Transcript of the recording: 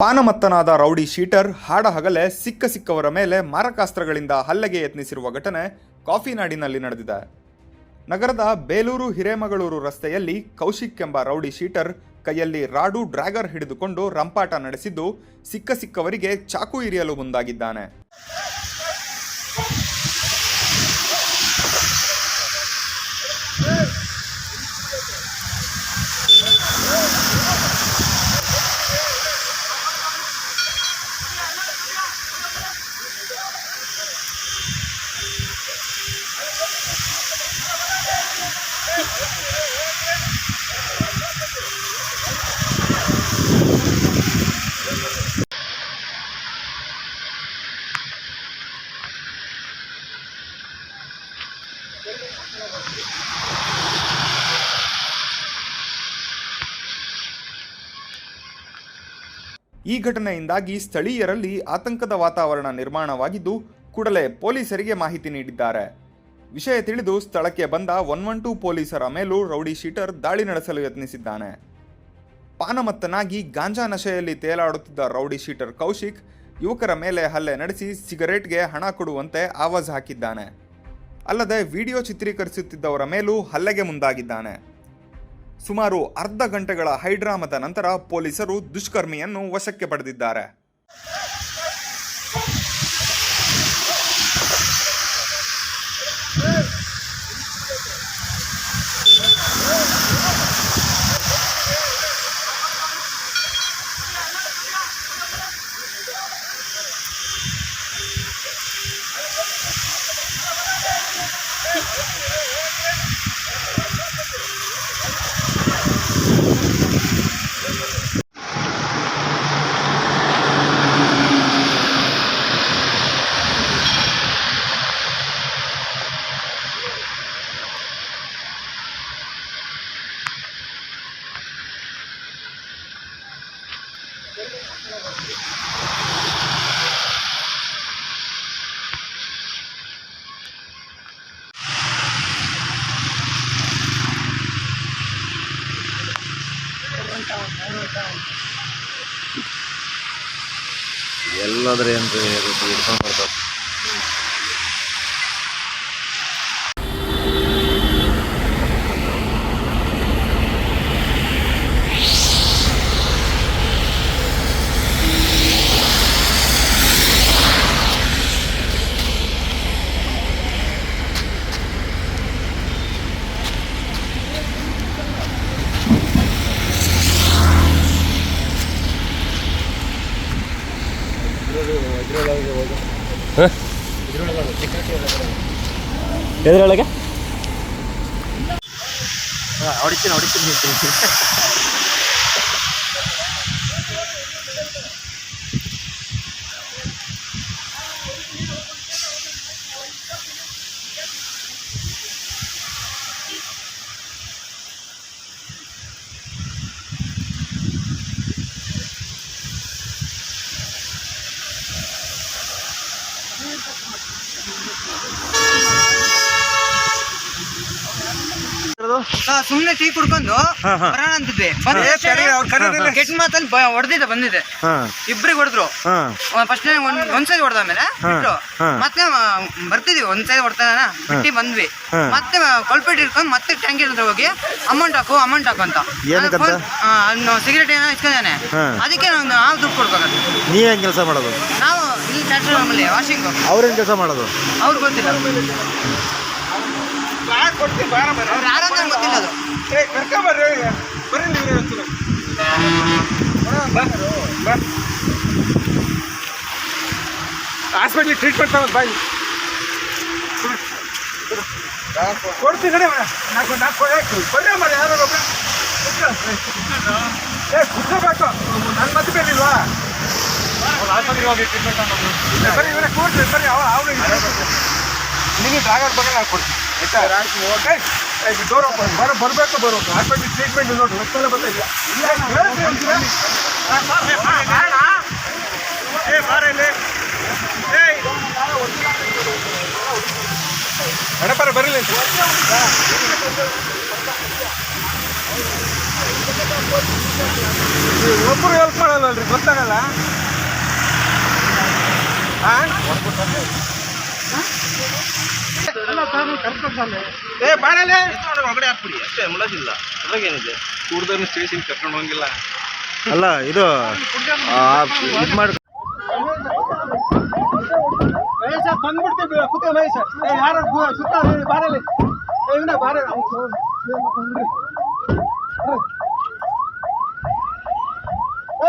ಪಾನಮತ್ತನಾದ rowdy sheeter ಹಾಡಹಗಲೇ ಸಿಕ್ಕವರ ಮೇಲೆ ಮಾರಕಾಸ್ತ್ರಗಳಿಂದ ಹಲ್ಲೆಗೆ ಯತ್ನಿಸಿರುವ ಘಟನೆ ಕಾಫಿನಾಡಿನಲ್ಲಿ ನಡೆದಿದೆ. ನಗರದ ಬೇಲೂರು ಹಿರೇಮಗಳೂರು ರಸ್ತೆಯಲ್ಲಿ ಕೌಶಿಕ್ ಎಂಬ ರೌಡಿ ಶೀಟರ್ ಕೈಯಲ್ಲಿ ರಾಡು ಡ್ರ್ಯಾಗರ್ ಹಿಡಿದುಕೊಂಡು ರಂಪಾಟ ನಡೆಸಿದ್ದು ಸಿಕ್ಕವರಿಗೆ ಚಾಕು ಇರಿಯಲು ಮುಂದಾಗಿದ್ದಾನೆ. ಈ ಘಟನೆಯಿಂದಾಗಿ ಸ್ಥಳೀಯರಲ್ಲಿ ಆತಂಕದ ವಾತಾವರಣ ನಿರ್ಮಾಣವಾಗಿದ್ದು ಕೂಡಲೇ ಪೊಲೀಸರಿಗೆ ಮಾಹಿತಿ ನೀಡಿದ್ದಾರೆ. ವಿಷಯ ತಿಳಿದು ಸ್ಥಳಕ್ಕೆ ಬಂದ 112 ಪೊಲೀಸರ ಮೇಲೂ ರೌಡಿ ಶೀಟರ್ ದಾಳಿ ನಡೆಸಲು ಯತ್ನಿಸಿದ್ದಾನೆ. ಪಾನಮತ್ತನಾಗಿ ಗಾಂಜಾ ನಶೆಯಲ್ಲಿ ತೇಲಾಡುತ್ತಿದ್ದ ರೌಡಿ ಶೀಟರ್ ಕೌಶಿಕ್ ಯುವಕರ ಮೇಲೆ ಹಲ್ಲೆ ನಡೆಸಿ ಸಿಗರೇಟ್ಗೆ ಹಣ ಕೊಡುವಂತೆ ಆವಾಜ್ ಹಾಕಿದ್ದಾನೆ. ಅಲ್ಲದೆ ವಿಡಿಯೋ ಚಿತ್ರೀಕರಿಸುತ್ತಿದ್ದವರ ಮೇಲೂ ಹಲ್ಲೆಗೆ ಮುಂದಾಗಿದ್ದಾನೆ. ಸುಮಾರು ಅರ್ಧ ಗಂಟೆಗಳ ಹೈಡ್ರಾಮದ ನಂತರ ಪೊಲೀಸರು ದುಷ್ಕರ್ಮಿಯನ್ನು ವಶಕ್ಕೆ ಪಡೆದಿದ್ದಾರೆ. ಎಲ್ಲಾದ್ರೆ ಏನ್ರಿ ಹಿಡ್ಕೊಂಡು ಬರ್ತಾರೆ. ಎದ್ರೊಳಗೆ ಹೊಡಿತೀನಿ ಸುಮ್ನೆ ಟೀ ಕುಡ್ಕೊಂಡು ಬರೋಣ ಅಂತಿದ್ವಿ. ಕೆಟ್ಟ ಮಾತಲ್ಲಿ ಬಂದಿದೆ. ಇಬ್ರಿಗೆ ಹೊಡೆದ್ರು. ಫಸ್ಟ್ ಒಂದ್ಸರಿ ಹೊಡೆದ್ಮೇಲೆ ಬಿಟ್ರು. ಮತ್ತೆ ಬರ್ತಿದ್ವಿ ಒಂದ್ಸರಿ ಹೊಡ್ತಾನ ಬಿಟ್ಟಿ ಬಂದ್ವಿ. ಮತ್ತೆ ಕೊಲ್ಪೇಟ್ ಇಟ್ಕೊಂಡು ಮತ್ತೆ ಟ್ಯಾಂಕಿ ಹತ್ರ ಹೋಗಿ ಅಮೌಂಟ್ ಹಾಕು ಅಂತ ಸಿಗರೇಟ್ ಏನೋ ಇಸ್ಕೊಂಡಾನೆ. ಅದಕ್ಕೆ ನಾವು ದುಡ್ಡು ಕೊಡ್ಬೇಕು. ನೀವೇನ್ ಕೆಲಸ ಮಾಡೋದು? ನಾವು ಇಲ್ಲಿ ಟ್ರ್ಯಾಕ್ಟರ್ ವಾಷಿಂಗ್. ಅವ್ರೇನ್ ಕೆಲಸ ಮಾಡೋದು? ಅವ್ರಿಗೆ ಗೊತ್ತಿಲ್ಲ. ಯಾರಂತ ಗೊತ್ತಿಲ್ಲ ಅದು. ಹಾಸ್ಪಿಟ್ಲಿಗೆ ಟ್ರೀಟ್ಮೆಂಟ್ ತಗೊಂಡು ಬಾಯಿ ಕೊಡ್ತೀನಿ ಕಡೆ ಬರ್ರಿ ಮರ ಯಾರು ಕುತ್ಕೋಬೇಕು. ನನ್ನ ಮತ್ತೆ ಬೇರಿಲ್ವಾ? ಆಸ್ಪತ್ರೆಗೆ ಹೋಗಿ ಟ್ರೀಟ್ಮೆಂಟ್ ತಗೊಂಡು ಬರೀ ಇವರೇ ಕೊಡ್ತೀನಿ. ಬರೀ ಅವ್ರಿಗೆ ನಿಮಗೆ ಡ್ರಾಗರ್ ಬಗ್ಗೆ ನಾನು ಕೊಡ್ತೀನಿ. ಡೋರ್ ಬರಬೇಕು ಹಾಸ್ಪಿಟ್ಲಿಗೆ ಟ್ರೀಟ್ಮೆಂಟ್ ನೋಡಿ ರೊಕ್ಕಲ್ಲ ಬರ್ತಾ ಹಣಪರ ಬರಲಿ. ಒಬ್ಬರು ಹೆಲ್ಪ್ ಮಾಡಲ್ಲಲ್ರಿ, ಗೊತ್ತಾಗಲ್ಲ. ಏ ಬಾರಲ್ಲೇ ಒಳಗಡೆ ಹಾಕ್ಬಿಡಿ ಅಷ್ಟೇ, ಮುಳಗಿಲ್ಲ ಅದ್ರಾಗೇನಿದೆ. ಕೂಡ್ದನ್ನು ಸ್ಟೇಷನ್ ಕರ್ಕೊಂಡು ಹೋಗಿಲ್ಲ. ಅಲ್ಲ ಇದು ಇದು ಮಾಡಿ ಮಹೇಶ ಬಂದ್ಬಿಡ್ತೀವಿ, ಕೂತ ಮಹೇಶ. ಯಾರು ಸುತ್ತ ಬಾರಲ್ಲಿ ಬಾರ. ಏ